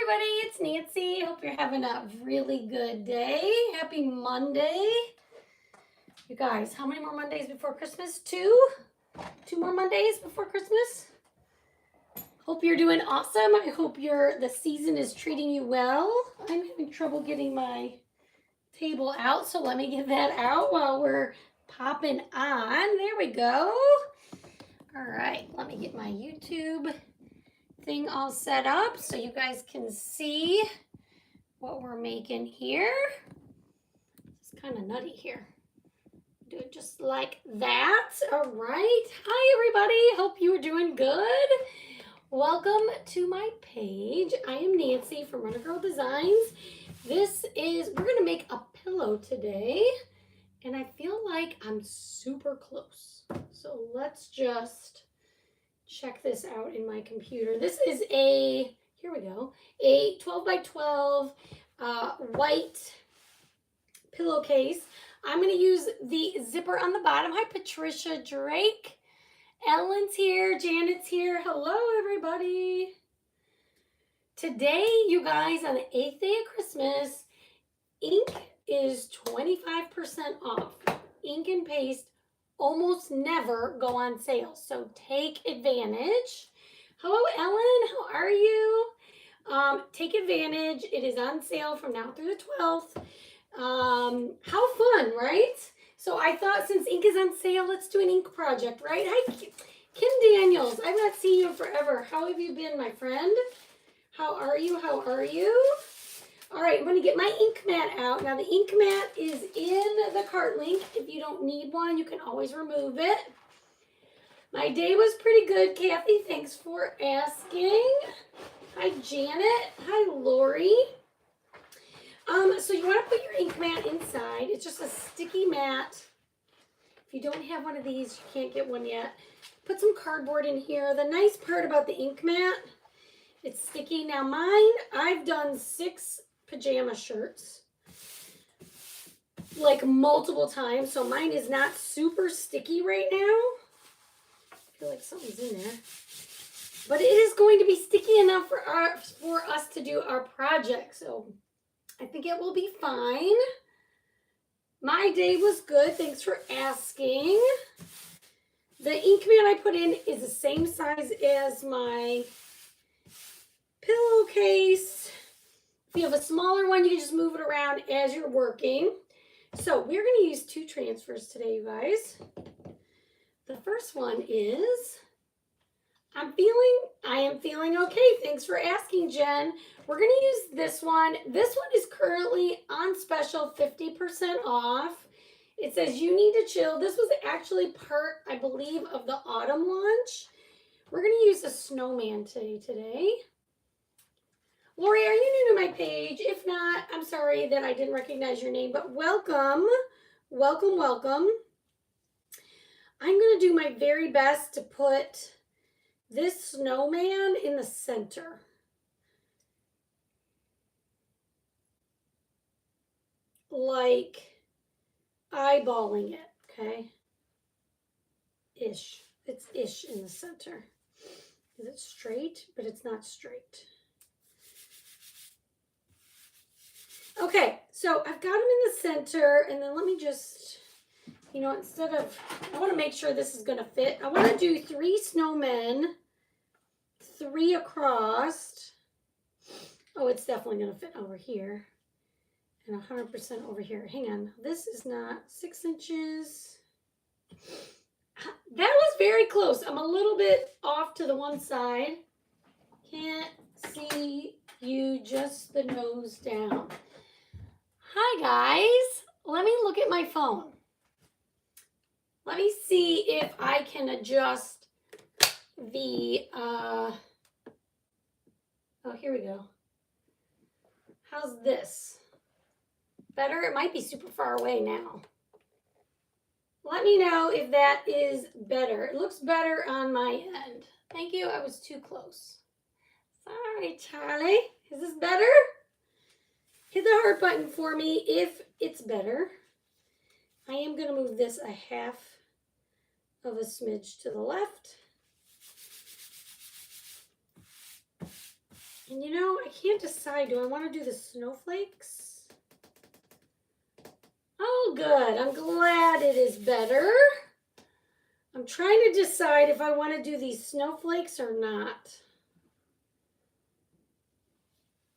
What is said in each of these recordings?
everybody, it's Nancy. Hope you're having a really good day. Happy Monday. You guys, how many more Mondays before Christmas? Two more Mondays before Christmas. Hope you're doing awesome. I hope the season is treating you well. I'm having trouble getting my table out, so let me get that out while we're popping on. There we go. All right, let me get my YouTube thing all set up so you guys can see what we're making here. It's kind of nutty here. Do it just like that. All right. Hi, everybody. Hope you are doing good. Welcome to my page. I am Nancy from Runner Girl Designs. We're going to make a pillow today, and I feel like I'm super close. So let's just check this out in my computer. This is a 12 by 12 white pillowcase. I'm going to use the zipper on the bottom. Hi, Patricia Drake. Ellen's here. Janet's here. Hello, everybody. Today, you guys, on the 8th day of Christmas, ink is 25% off. Ink and paste almost never go on sale, so take advantage. Hello, Ellen. How are you? Take advantage. It is on sale from now through the 12th. How fun, right? So I thought since ink is on sale, let's do an ink project, right? Hi, Kim Daniels. I've not seen you in forever. How have you been, my friend? How are you? How are you? All right, I'm going to get my ink mat out. Now, the ink mat is in the cart link. If you don't need one, you can always remove it. My day was pretty good, Kathy. Thanks for asking. Hi, Janet. Hi, Lori. So you want to put your ink mat inside. It's just a sticky mat. If you don't have one of these, you can't get one yet. Put some cardboard in here. The nice part about the ink mat, it's sticky. Now mine, I've done 6 pajama shirts like multiple times, so mine is not super sticky right now. I feel like something's in there, but it is going to be sticky enough for us to do our project, so I think it will be fine. My day was good. Thanks for asking. The ink mat I put in is the same size as my pillowcase. If you have a smaller one, you can just move it around as you're working. So we're going to use 2 transfers today, you guys. The first one is, I am feeling okay. Thanks for asking, Jen. We're going to use this one. This one is currently on special, 50% off. It says you need to chill. This was actually part, I believe, of the autumn launch. We're going to use a snowman today. Lori, are you new to my page? If not, I'm sorry that I didn't recognize your name, but welcome. Welcome, welcome. I'm going to do my very best to put this snowman in the center. Like eyeballing it, okay? Ish. It's ish in the center. Is it straight? But it's not straight. Okay, so I've got them in the center, and then let me just, I want to make sure this is going to fit. I want to do 3 snowmen, 3 across. Oh, it's definitely going to fit over here, and 100% over here. Hang on, this is not 6 inches. That was very close. I'm a little bit off to the one side. Can't see you, just the nose down. Hi, guys. Let me look at my phone. Let me see if I can adjust the, oh, here we go. How's this? Better? It might be super far away now. Let me know if that is better. It looks better on my end. Thank you. I was too close. Sorry, Charlie. Is this better? Hit the heart button for me if it's better. I am going to move this a half of a smidge to the left. And you know, I can't decide. Do I want to do the snowflakes? Oh, good. I'm glad it is better. I'm trying to decide if I want to do these snowflakes or not.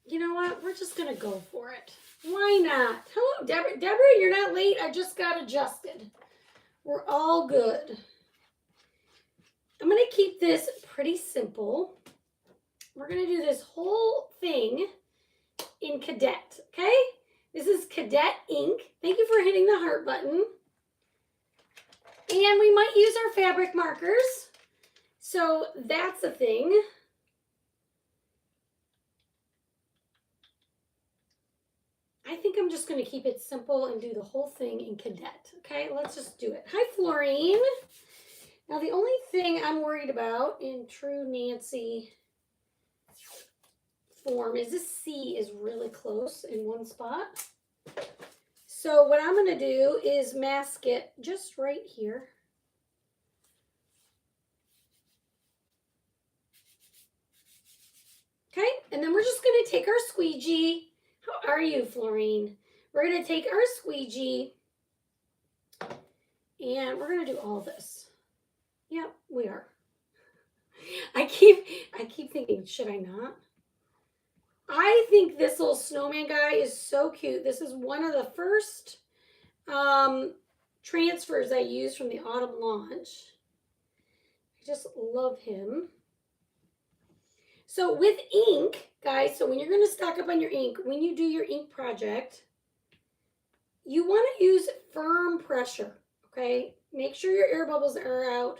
You know what? We're just going to go for it. Why not? Hello, Deborah. Deborah, you're not late. I just got adjusted. We're all good. I'm going to keep this pretty simple. We're going to do this whole thing in Cadet, okay? This is Cadet ink. Thank you for hitting the heart button. And we might use our fabric markers. So that's a thing. I think I'm just going to keep it simple and do the whole thing in Cadet. Okay, let's just do it. Hi, Florine. Now, the only thing I'm worried about in true Nancy form is this C is really close in one spot. So what I'm going to do is mask it just right here. Okay, and then we're just going to take our squeegee. How are you, Florine? We're going to take our squeegee and we're going to do all this. Yep, we are. I keep thinking, should I not? I think this little snowman guy is so cute. This is one of the first transfers I used from the autumn launch. I just love him. So with ink, guys, so when you're going to stock up on your ink, when you do your ink project, you want to use firm pressure, okay? Make sure your air bubbles are out,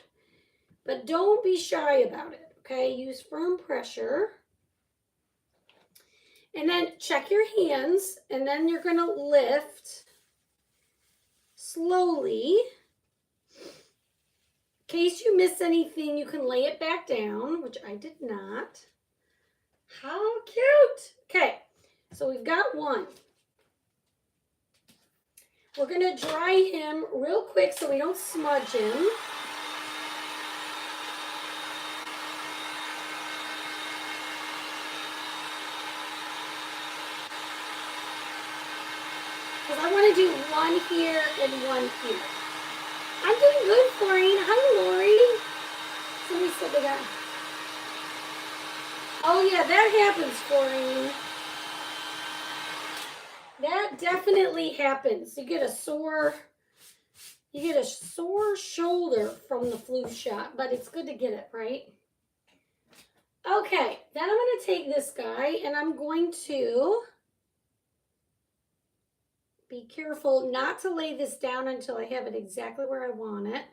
but don't be shy about it, okay? Use firm pressure. And then check your hands, and then you're going to lift slowly. In case you miss anything, you can lay it back down, which I did not. How cute. Okay, so we've got one. We're going to dry him real quick so we don't smudge him. Because I want to do one here and one here. I'm doing good, Florine. Hi, Lori. Somebody said they got... Oh, yeah, that happens, Florine. That definitely happens. You get a sore shoulder from the flu shot, but it's good to get it, right? Okay, then I'm going to take this guy and I'm going to be careful not to lay this down until I have it exactly where I want it.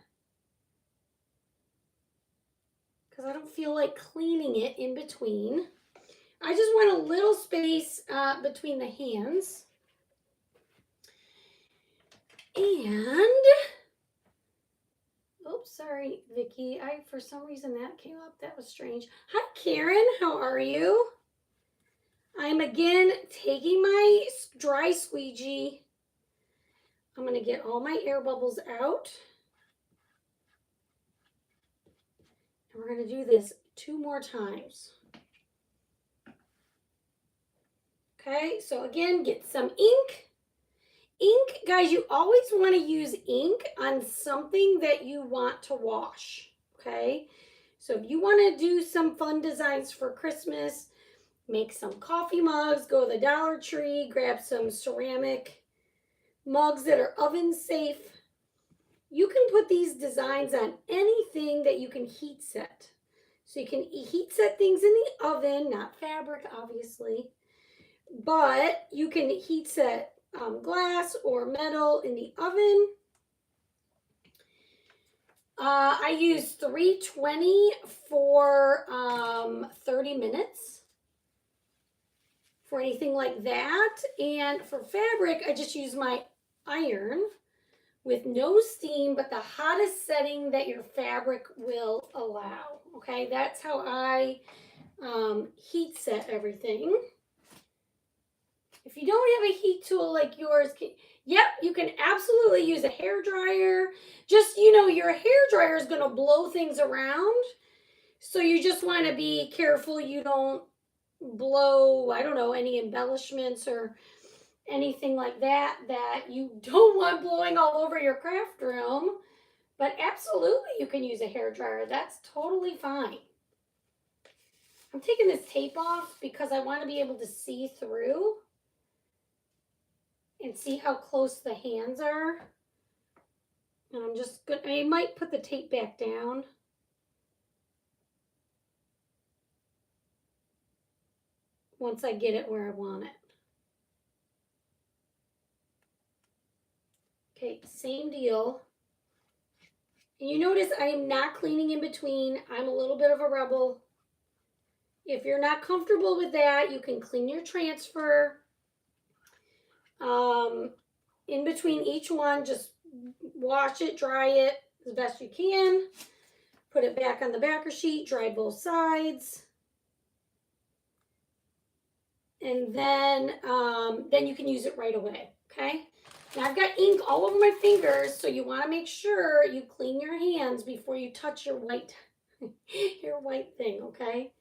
Because I don't feel like cleaning it in between. I just want a little space between the hands. And, oops, sorry, Vicki. For some reason that came up. That was strange. Hi, Karen. How are you? I'm again taking my dry squeegee. I'm going to get all my air bubbles out. And we're going to do this 2 more times. Okay, so again, get some ink. Ink, guys, you always want to use ink on something that you want to wash, okay? So if you want to do some fun designs for Christmas, make some coffee mugs, go to the Dollar Tree, grab some ceramic mugs that are oven safe. You can put these designs on anything that you can heat set. So you can heat set things in the oven, not fabric, obviously, but you can heat set glass or metal in the oven. I use 320 for 30 minutes for anything like that. And for fabric, I just use my iron with no steam, but the hottest setting that your fabric will allow. Okay, that's how I heat set everything. If you don't have a heat tool like yours, yep, you can absolutely use a hair dryer. Just, your hair dryer is going to blow things around. So you just want to be careful you don't blow, I don't know, any embellishments or anything like that that you don't want blowing all over your craft room. But absolutely, you can use a hair dryer. That's totally fine. I'm taking this tape off because I want to be able to see through and see how close the hands are. And I'm just going to, I might put the tape back down. Once I get it where I want it. Okay, same deal. And you notice I am not cleaning in between. I'm a little bit of a rebel. If you're not comfortable with that, you can clean your transfer. In between each one, just wash it, dry it as best you can. Put it back on the backer sheet, dry both sides. And then you can use it right away, okay? Now I've got ink all over my fingers, so you want to make sure you clean your hands before you touch your white thing, okay?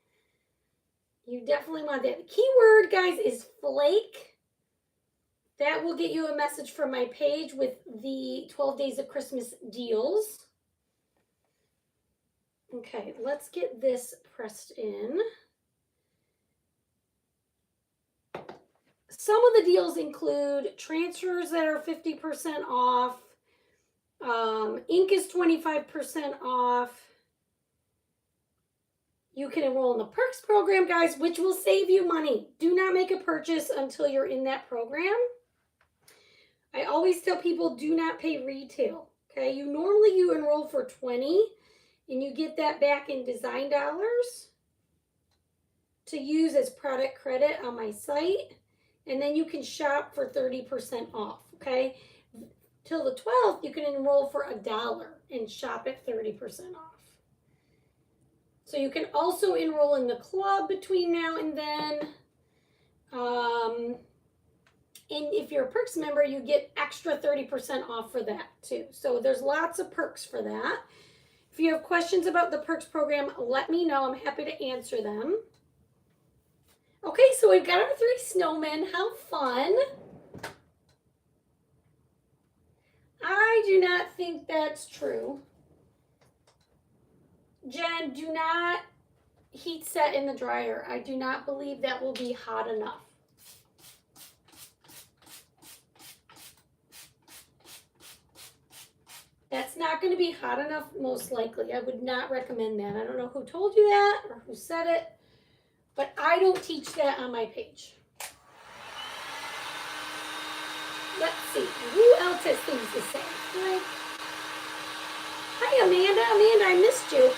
You definitely want that. The keyword, guys, is flake. That will get you a message from my page with the 12 Days of Christmas deals. Okay, let's get this pressed in. Some of the deals include transfers that are 50% off. Ink is 25% off. You can enroll in the Perks program, guys, which will save you money. Do not make a purchase until you're in that program. I always tell people do not pay retail, okay? Normally you enroll for $20 and you get that back in design dollars to use as product credit on my site. And then you can shop for 30% off, okay? Till the 12th, you can enroll for $1 and shop at 30% off. So you can also enroll in the club between now and then. And if you're a Perks member, you get extra 30% off for that too. So there's lots of perks for that. If you have questions about the Perks program, let me know. I'm happy to answer them. Okay, so we've got our 3 snowmen. How fun. I do not think that's true. Jen, do not heat set in the dryer. I do not believe that will be hot enough. That's not going to be hot enough, most likely. I would not recommend that. I don't know who told you that or who said it, but I don't teach that on my page. Let's see. Who else has things to say? Hi, Amanda. Amanda, I missed you.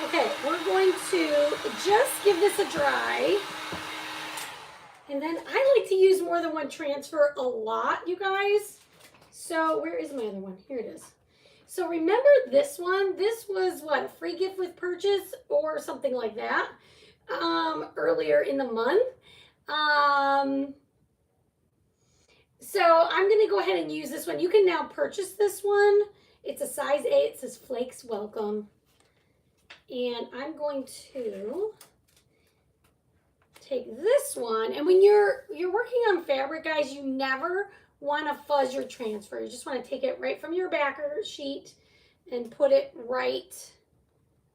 Okay, we're going to just give this a dry. And then I like to use more than one transfer a lot, you guys. So where is my other one? Here it is. So remember this one? This was what, a free gift with purchase or something like that earlier in the month. So I'm going to go ahead and use this one. You can now purchase this one. It's a size 8. It says Flakes Welcome. And I'm going to take this one. And when you're working on fabric, guys, you never want to fuzz your transfer. You just want to take it right from your backer sheet and put it right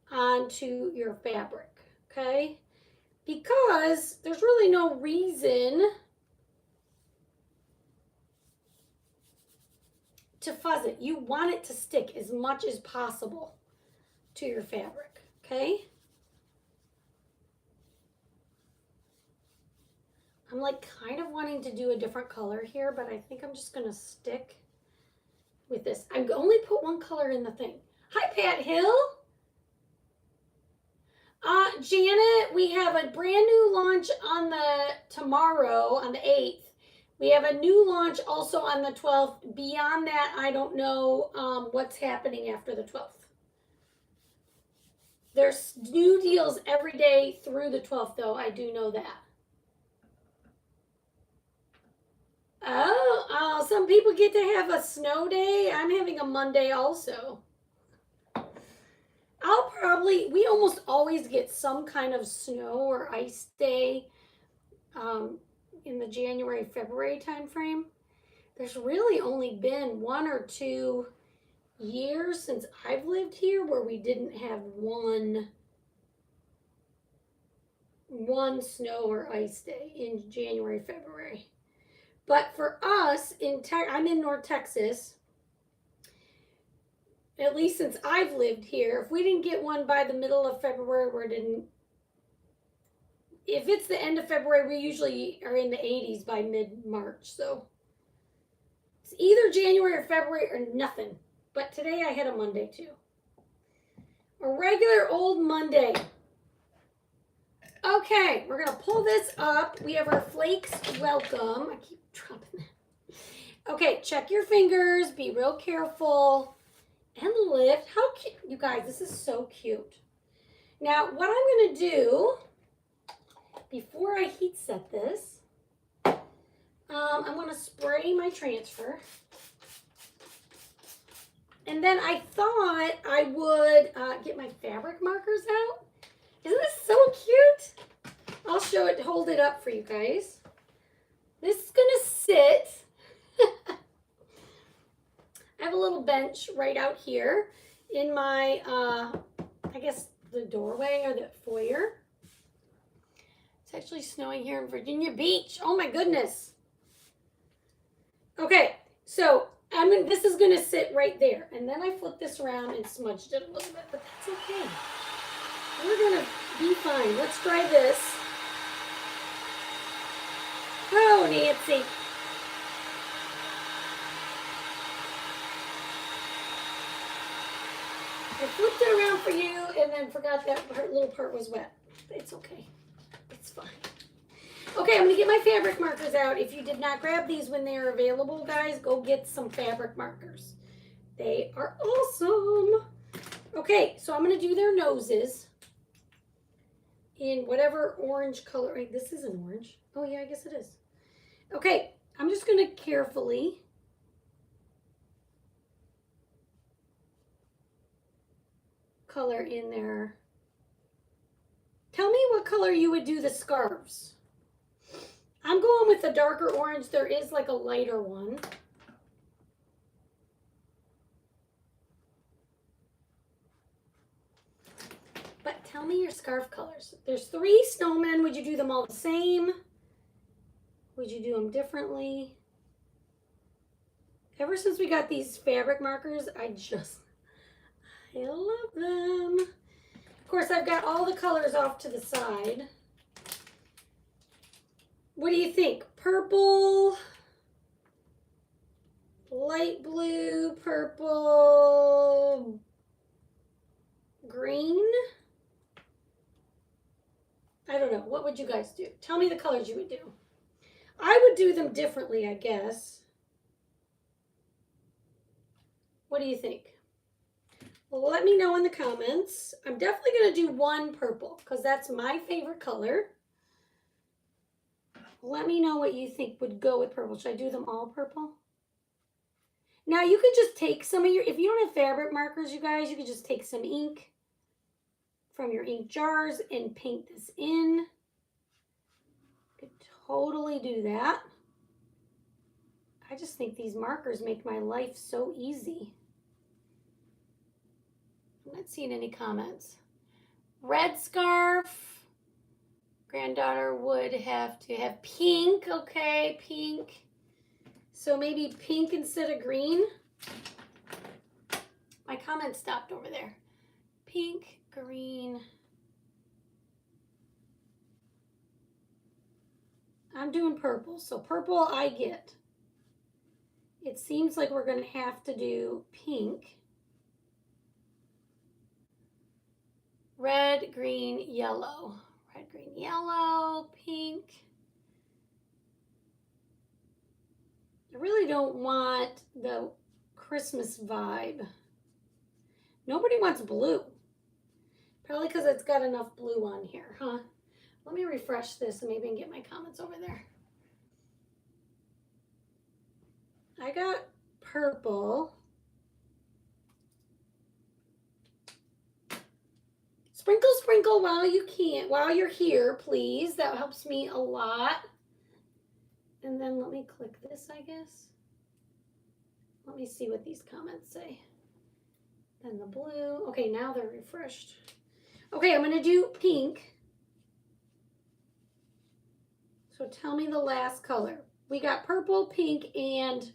onto your fabric, okay? Because there's really no reason to fuzz it. You want it to stick as much as possible to your fabric, okay? I'm like kind of wanting to do a different color here, but I think I'm just gonna stick with this. I only put one color in the thing. Hi, Pat Hill. Janet, we have a brand new launch on tomorrow on the 8th. We have a new launch also on the 12th. Beyond that, I don't know what's happening after the 12th. There's new deals every day through the 12th, though. I do know that. Oh, some people get to have a snow day. I'm having a Monday also. We almost always get some kind of snow or ice day in the January, February timeframe. There's really only been 1 or 2 years since I've lived here where we didn't have one snow or ice day in January, February. But for us, I'm in North Texas, at least since I've lived here, if we didn't get one by the middle of February, if it's the end of February, we usually are in the 80s by mid-March. So it's either January or February or nothing. But today I had a Monday too. A regular old Monday. Okay, we're going to pull this up. We have our Flakes welcome. I keep dropping that. Okay, check your fingers. Be real careful. And lift. How cute. You guys, this is so cute. Now, what I'm going to do, before I heat set this, I'm going to spray my transfer. And then I thought I would get my fabric markers out. Isn't this so cute? I'll show it, hold it up for you guys. This is going to sit. I have a little bench right out here in my, I guess, the doorway or the foyer. It's actually snowing here in Virginia Beach. Oh my goodness. Okay, so this is going to sit right there. And then I flipped this around and smudged it a little bit, but that's okay. We're going to be fine. Let's try this. Oh, Nancy. I flipped it around for you and then forgot that little part was wet. It's okay. It's fine. Okay, I'm going to get my fabric markers out. If you did not grab these when they are available, guys, go get some fabric markers. They are awesome. Okay, so I'm going to do their noses in whatever orange color. Wait, this is an orange. Oh, yeah, I guess it is. Okay, I'm just going to carefully color in there. Tell me what color you would do the scarves. I'm going with the darker orange. There is like a lighter one. But tell me your scarf colors. There's 3 snowmen. Would you do them all the same? Would you do them differently? Ever since we got these fabric markers, I love them. Of course, I've got all the colors off to the side. What do you think? Purple, light blue, purple, green? I don't know. What would you guys do? Tell me the colors you would do. I would do them differently, I guess. What do you think? Well, let me know in the comments. I'm definitely going to do one purple because that's my favorite color. Let me know what you think would go with purple. Should I do them all purple? Now, you can just take some of if you don't have fabric markers, you guys, you could just take some ink from your ink jars and paint this in. You could totally do that. I just think these markers make my life so easy. I'm not seeing any comments. Red scarf. Granddaughter would have to have pink. Okay, pink. So maybe pink instead of green. My comment stopped over there. Pink, green. I'm doing purple. So purple I get. It seems like we're going to have to do pink. Red, green, yellow. Red, green, yellow, pink. I really don't want the Christmas vibe. Nobody wants blue. Probably because it's got enough blue on here, huh? Let me refresh this and maybe I can get my comments over there. I got purple. Sprinkle, sprinkle while you can, while you're here, please. That helps me a lot. And then let me click this, I guess. Let me see what these comments say. Then the blue. Okay, now they're refreshed. Okay, I'm going to do pink. So tell me the last color. We got purple, pink, and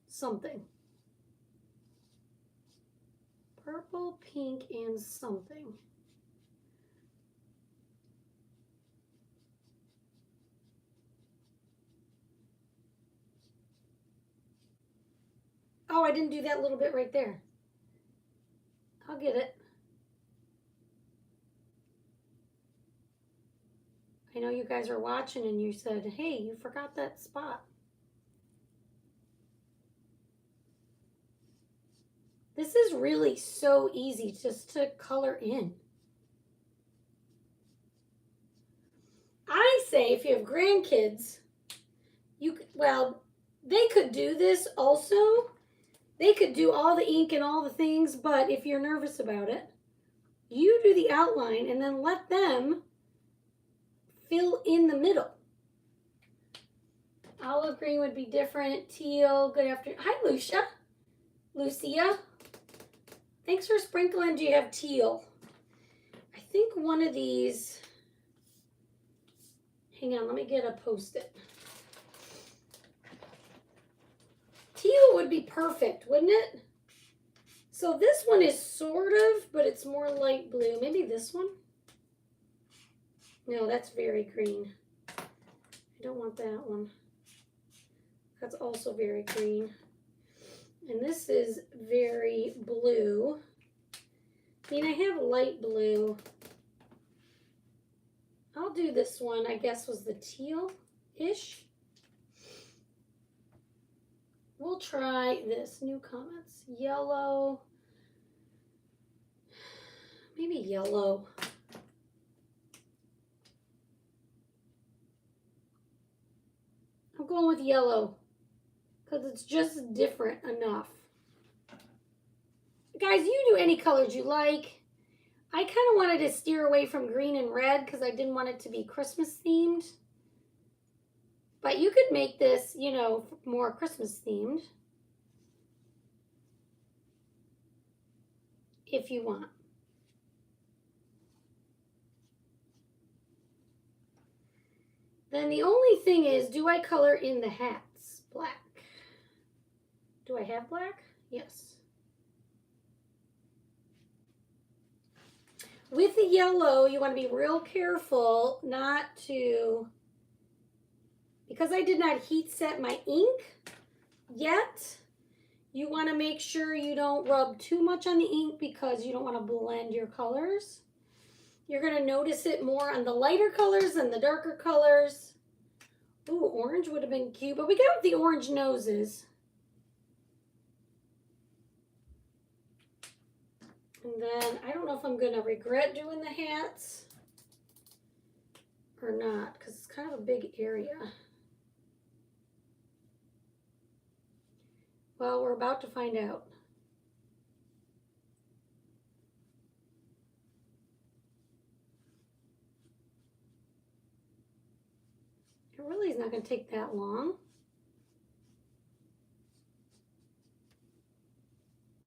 something. Purple, pink, and something. Oh, I didn't do that little bit right there. I'll get it. I know you guys are watching and you said, hey, you forgot that spot. This is really so easy just to color in. I say if you have grandkids, they could do this also. They could do all the ink and all the things, but if you're nervous about it, you do the outline and then let them fill in the middle. Olive green would be different. Teal, good afternoon. Hi, Lucia. Thanks for sprinkling. Do you have teal? I think one of these, hang on, let me get a Post-it. Teal would be perfect, wouldn't it? So this one is sort of, but it's more light blue. Maybe this one? No, that's very green. I don't want that one. That's also very green. And this is very blue. I mean, I have light blue. I'll do this one, I guess was the teal-ish. We'll try this. New comments. Yellow. Maybe yellow. I'm going with yellow because it's just different enough. Guys, you do any colors you like. I kind of wanted to steer away from green and red because I didn't want it to be Christmas themed. But you could make this, you know, more Christmas themed if you want. Then the only thing is, do I color in the hats black? Do I have black? Yes. With the yellow, you want to be real careful not to, because I did not heat set my ink yet, you want to make sure you don't rub too much on the ink because you don't want to blend your colors. You're going to notice it more on the lighter colors than the darker colors. Ooh, orange would have been cute, but we got the orange noses. And then I don't know if I'm going to regret doing the hats or not because it's kind of a big area. Well, we're about to find out. It really is not going to take that long.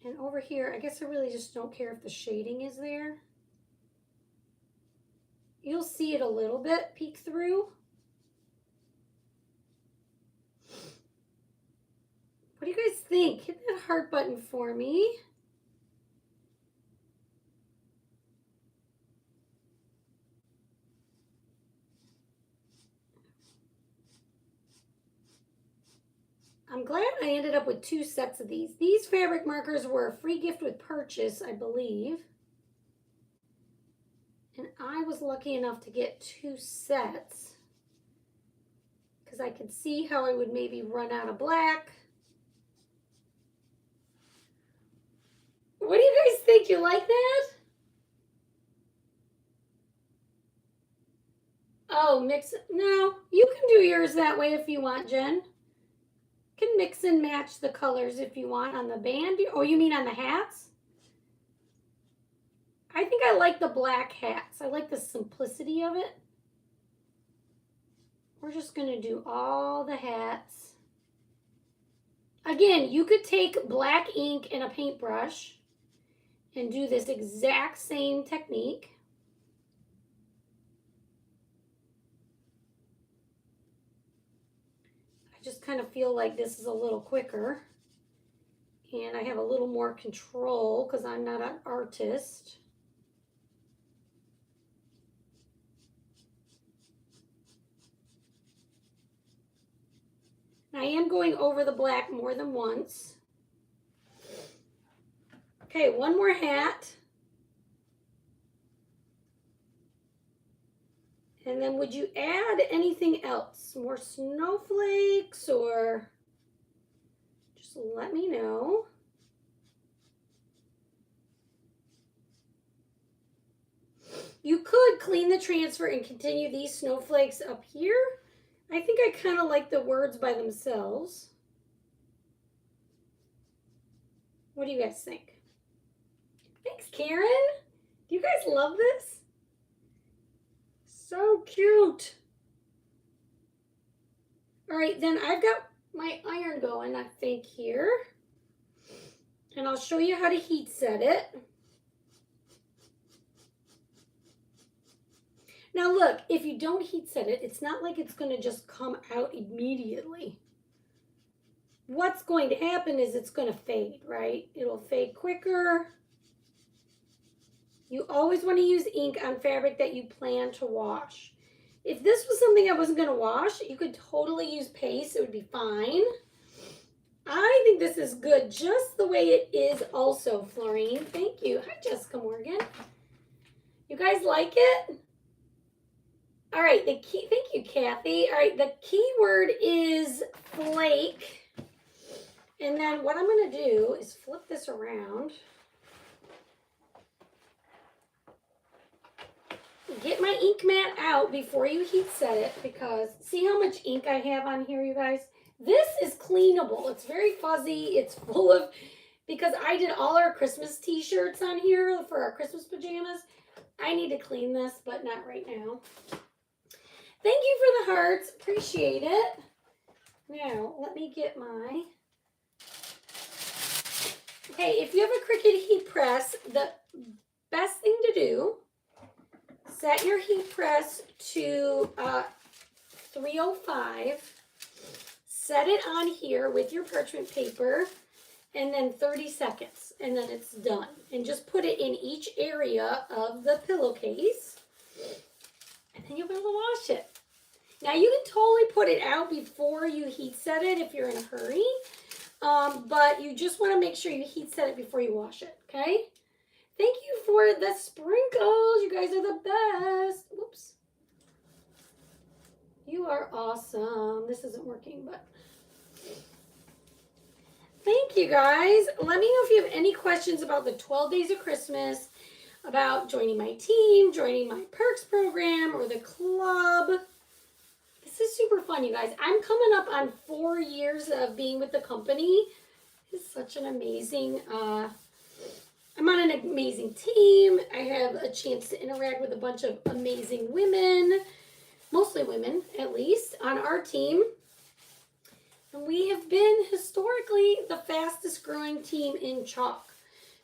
And over here, I guess I really just don't care if the shading is there. You'll see it a little bit peek through. What do you guys think? Hit that heart button for me. I'm glad I ended up with 2 sets of these. These fabric markers were a free gift with purchase, I believe. And I was lucky enough to get 2 sets because I could see how I would maybe run out of black. What do you guys think? You like that? Oh, mix it. No, you can do yours that way if you want, Jen. mix and match the colors if you want on the band. Oh, you mean on the hats? I think I like the black hats. I like the simplicity of it. We're just going to do all the hats. Again, you could take black ink and a paintbrush and do this exact same technique. I just kind of feel like this is a little quicker and I have a little more control because I'm not an artist. I am going over the black more than once. Okay, one more hat. And then would you add anything else? More snowflakes or just let me know. You could clean the transfer and continue these snowflakes up here. I think I kind of like the words by themselves. What do you guys think? Thanks, Karen. Do you guys love this? So cute. All right, then I've got my iron going, I think, here. And I'll show you how to heat set it. Now look, if you don't heat set it, it's not like it's going to just come out immediately. What's going to happen is it's going to fade, right? It'll fade quicker. You always want to use ink on fabric that you plan to wash. If this was something I wasn't going to wash, you could totally use paste. It would be fine. I think this is good just the way it is also, Florine. Thank you. Hi, Jessica Morgan. You guys like it? All right, the key, thank you, Kathy. All right, the key word is flake. And then what I'm going to do is flip this around. Get my ink mat out before you heat set it because see how much ink I have on here, you guys? This is cleanable. It's very fuzzy. It's full of, because I did all our Christmas t-shirts on here for our Christmas pajamas. I need to clean this, but not right now. Thank you for the hearts. Appreciate it. Now, let me get my... Okay, if you have a Cricut heat press, the best thing to do, set your heat press to 305. Set it on here with your parchment paper, and then 30 seconds, and then it's done. And just put it in each area of the pillowcase. And then you'll be able to wash it. Now you can totally put it out before you heat set it if you're in a hurry. But you just want to make sure you heat set it before you wash it, okay? Thank you for the sprinkles. You guys are the best. Whoops. You are awesome. This isn't working, but... Thank you, guys. Let me know if you have any questions about the 12 Days of Christmas, about joining my team, joining my perks program, or the club. This is super fun, you guys. I'm coming up on 4 years of being with the company. It's such an amazing, I'm on an amazing team. I have a chance to interact with a bunch of amazing women, mostly women at least, on our team. And we have been historically the fastest growing team in chalk.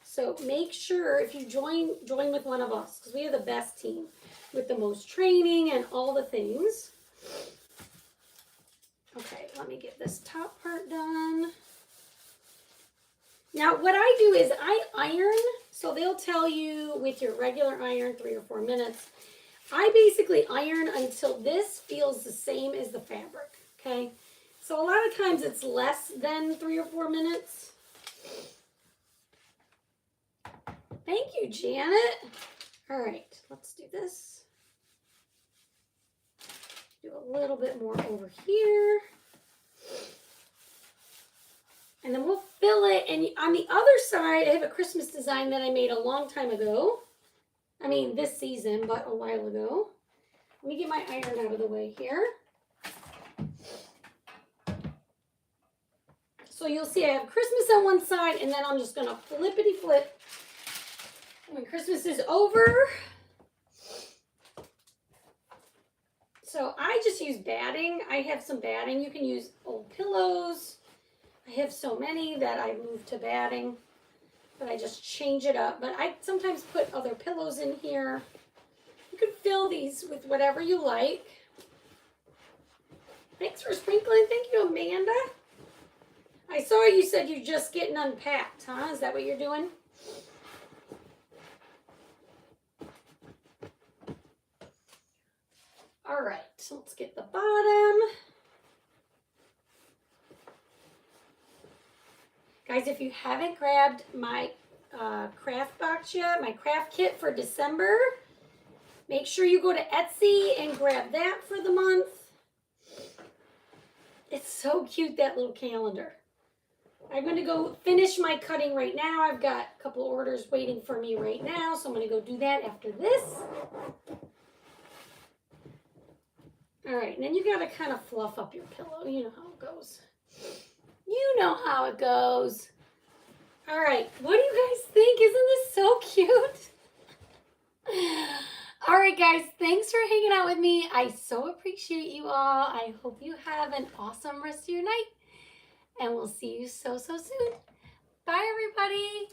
So make sure if you join with one of us, because we have the best team with the most training and all the things. Okay, let me get this top part done. Now what I do is I iron, so they'll tell you with your regular iron 3 or 4 minutes. I basically iron until this feels the same as the fabric, okay? So a lot of times it's less than 3 or 4 minutes. Thank you, Janet. All right, let's do this. Do a little bit more over here. And then we'll fill it. And on the other side, I have a Christmas design that I made a long time ago. I mean, this season, but a while ago. Let me get my iron out of the way here. So you'll see I have Christmas on one side, and then I'm just going to flippity flip. When Christmas is over. So I just use batting. I have some batting. You can use old pillows. I have so many that I moved to batting. But I just change it up. But I sometimes put other pillows in here. You can fill these with whatever you like. Thanks for sprinkling. Thank you, Amanda. I saw you said you're just getting unpacked, huh? Is that what you're doing? All right, so let's get the bottom. Guys, if you haven't grabbed my craft box yet, my craft kit for December, make sure you go to Etsy and grab that for the month. It's so cute, that little calendar. I'm going to go finish my cutting right now. I've got a couple orders waiting for me right now, so I'm going to go do that after this. All right, and then you got to kind of fluff up your pillow. You know how it goes. You know how it goes. All right, what do you guys think? Isn't this so cute? All right, guys, thanks for hanging out with me. I so appreciate you all. I hope you have an awesome rest of your night, and we'll see you so soon. Bye, everybody.